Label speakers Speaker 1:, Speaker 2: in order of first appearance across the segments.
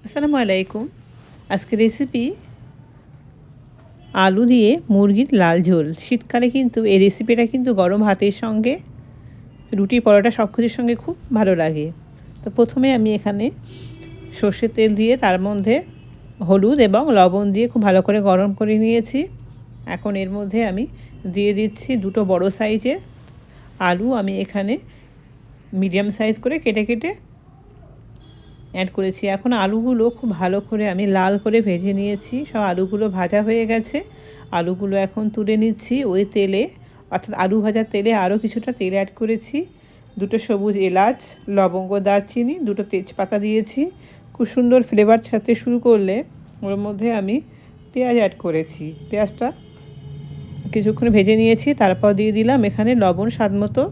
Speaker 1: আসসালামু আলাইকুম। আজকের রেসিপি আলু দিয়ে মুরগির লাল ঝোল। শীতকালে কিন্তু এই রেসিপিটা কিন্তু গরম ভাতের সঙ্গে, রুটি পরোটা সব কিছুর সঙ্গে খুব ভালো লাগে। তো প্রথমে আমি এখানে সর্ষের তেল দিয়ে তার মধ্যে হলুদ এবং লবণ দিয়ে খুব ভালো করে গরম করে নিয়েছি। এখন এর মধ্যে আমি দিয়ে দিচ্ছি দুটো বড় সাইজের আলু। আমি এখানে মিডিয়াম সাইজ করে কেটে কেটে অ্যাড করেছি। এখন আলুগুলো খুব ভালো করে আমি লাল করে ভেজে নিয়েছি। সব আলুগুলো ভাজা হয়ে গেছে। আলুগুলো এখন তুলে নিচ্ছি ওই তেলে, অর্থাৎ আলু ভাজার তেলে আরও কিছুটা তেল অ্যাড করেছি। দুটো সবুজ এলাচ, লবঙ্গ, দারচিনি, দুটো তেজপাতা দিয়েছি। খুব সুন্দর ফ্লেভার ছাড়তে শুরু করলে ওর মধ্যে আমি পেঁয়াজ অ্যাড করেছি। পেঁয়াজটা কিছুক্ষণ ভেজে নিয়েছি। তারপর দিয়ে দিলাম এখানে লবণ স্বাদ মতো।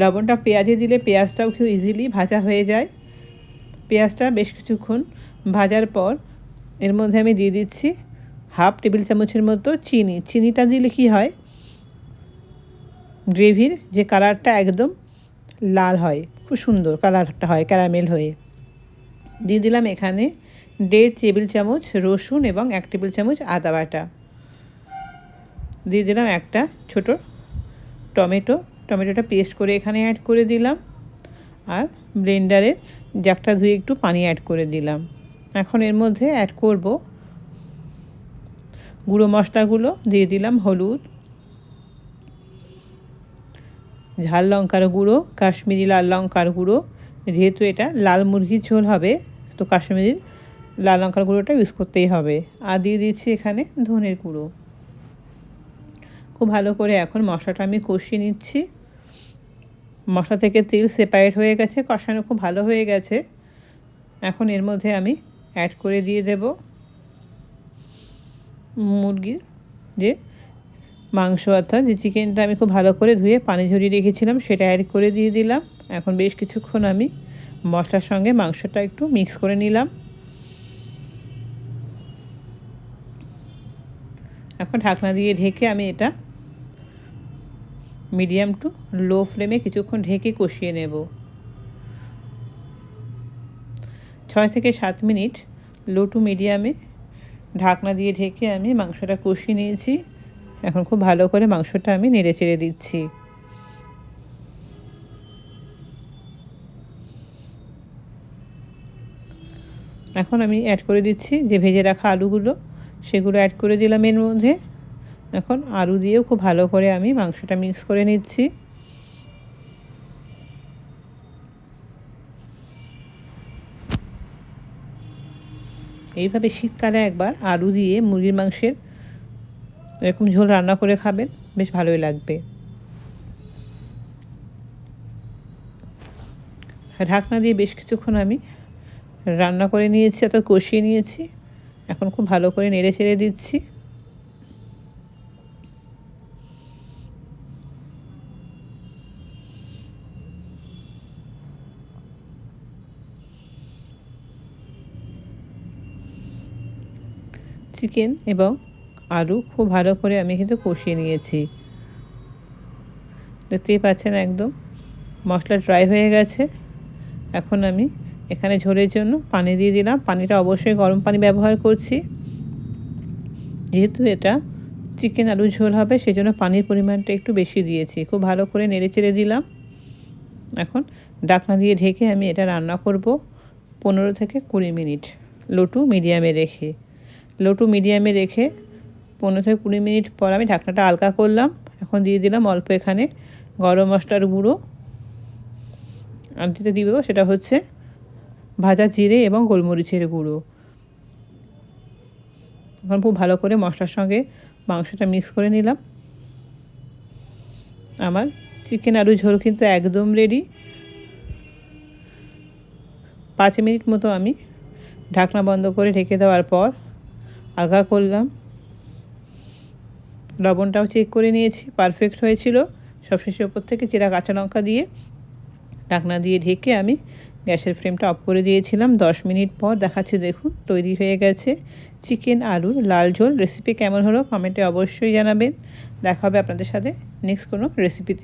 Speaker 1: লবণটা পেঁয়াজে দিলে পেঁয়াজটাও খুব ইজিলি ভাজা হয়ে যায়। পেঁয়াজটা বেশ কিছুক্ষণ ভাজার পর এর মধ্যে আমি দিয়ে দিচ্ছি হাফ টেবিল চামচের মতো চিনি। চিনিটা দিলে কি হয়, গ্রেভির যে কালারটা একদম লাল হয়, খুব সুন্দর কালারটা হয়, ক্যারামেল হয়ে। দিয়ে দিলাম এখানে 1.5 টেবিল চামচ রসুন এবং 1 টেবিল চামচ আদা বাটা। দিয়ে দিলাম একটা ছোট টমেটোটা পেস্ট করে এখানে অ্যাড করে দিলাম। আর ব্লেন্ডারের জাগটা ধুয়ে একটু পানি অ্যাড করে দিলাম। এখন এর মধ্যে অ্যাড করব গুঁড়ো মশলাগুলো। দিয়ে দিলাম হলুদ, ঝাল লঙ্কার গুঁড়ো, কাশ্মীরি লাল লঙ্কার গুঁড়ো। যেহেতু এটা লাল মুরগির ঝোল হবে, তো কাশ্মীরি লাল লঙ্কার গুঁড়োটা ইউজ করতেই হবে। আর দিয়ে দিচ্ছি এখানে ধনের গুঁড়ো। খুব ভালো করে এখন মশলাটা আমি কষিয়ে নিচ্ছি। মশলা থেকে তেল সেপারেট হয়ে গেছে, কষানো খুব ভালো হয়ে গেছে। এখন এর মধ্যে আমি অ্যাড করে দিয়ে দেব মুরগির যে মাংস, অর্থাৎ যে চিকেনটা আমি খুব ভালো করে ধুয়ে পানি ঝরিয়ে রেখেছিলাম, সেটা অ্যাড করে দিয়ে দিলাম। এখন বেশ কিছুক্ষণ আমি মশলার সঙ্গে মাংসটা একটু মিক্স করে নিলাম। এখন ঢাকনা দিয়ে ঢেকে আমি এটা মিডিয়াম টু লো ফ্লেমে কিছুক্ষণ ঢেকে কষিয়ে নেব। 6 থেকে 7 মিনিট লো টু মিডিয়ামে ঢাকনা দিয়ে ঢেকে আমি মাংসটা কষিয়ে নিয়েছি। এখন খুব ভালো করে মাংসটা আমি নেড়ে চেড়ে দিচ্ছি। এখন আমি অ্যাড করে দিচ্ছি যে ভেজে রাখা আলুগুলো, সেগুলো অ্যাড করে দিলাম এর মধ্যে। এখন আলু দিয়েও খুব ভালো করে আমি মাংসটা মিক্স করে নিচ্ছি। এইভাবে শীতকালে একবার আলু দিয়ে মুরগির মাংসের এরকম ঝোল রান্না করে খাবেন, বেশ ভালোই লাগবে। ঢাকনা দিয়ে বেশ কিছুক্ষণ আমি রান্না করে নিয়েছি, অর্থাৎ কষিয়ে নিয়েছি। এখন খুব ভালো করে নেড়ে চেড়ে দিচ্ছি। চিকেন এবং আলু খুব ভালো করে আমি কিন্তু কষিয়ে নিয়েছি। দেখতেই পাচ্ছেন একদম মশলা ড্রাই হয়ে গেছে। এখন আমি এখানে ঝোলের জন্য পানি দিয়ে দিলাম। পানিটা অবশ্যই গরম পানি ব্যবহার করছি, যেহেতু এটা চিকেন আলু ঝোল হবে, সেজন্য পানির পরিমাণটা একটু বেশি দিয়েছি। খুব ভালো করে নেড়ে চেড়ে দিলাম। এখন ঢাকনা দিয়ে ঢেকে আমি এটা রান্না করব 15 থেকে 20 মিনিট লো টু মিডিয়ামে রেখে। 15 থেকে 20 মিনিট পর আমি ঢাকনাটা হালকা করলাম। এখন দিয়ে দিলাম অল্প এখানে গরম মশলার গুঁড়ো। আর যেটা দিব সেটা হচ্ছে ভাজা জিরে এবং গোলমরিচের গুঁড়ো। এখন খুব ভালো করে মশলার সঙ্গে মাংসটা মিক্স করে নিলাম। আমার চিকেন আলু ঝোল কিন্তু একদম রেডি। 5 মিনিট মতো আমি ঢাকনা বন্ধ করে ঢেকে দেওয়ার পর হালকা করলাম। লবণটাও চেক করে নিয়েছি, পারফেক্ট হয়েছিল। সবশেষে ওপর থেকে চিরা কাঁচা লঙ্কা দিয়ে ঢাকনা দিয়ে ঢেকে আমি গ্যাসের ফ্লেমটা অফ করে দিয়েছিলাম। 10 মিনিট পর দেখাচ্ছি, দেখুন তৈরি হয়ে গেছে চিকেন আলুর লাল ঝোল। রেসিপি কেমন হলো কমেন্টে অবশ্যই জানাবেন। দেখা হবে আপনাদের সাথে নেক্সট কোনো রেসিপিতে।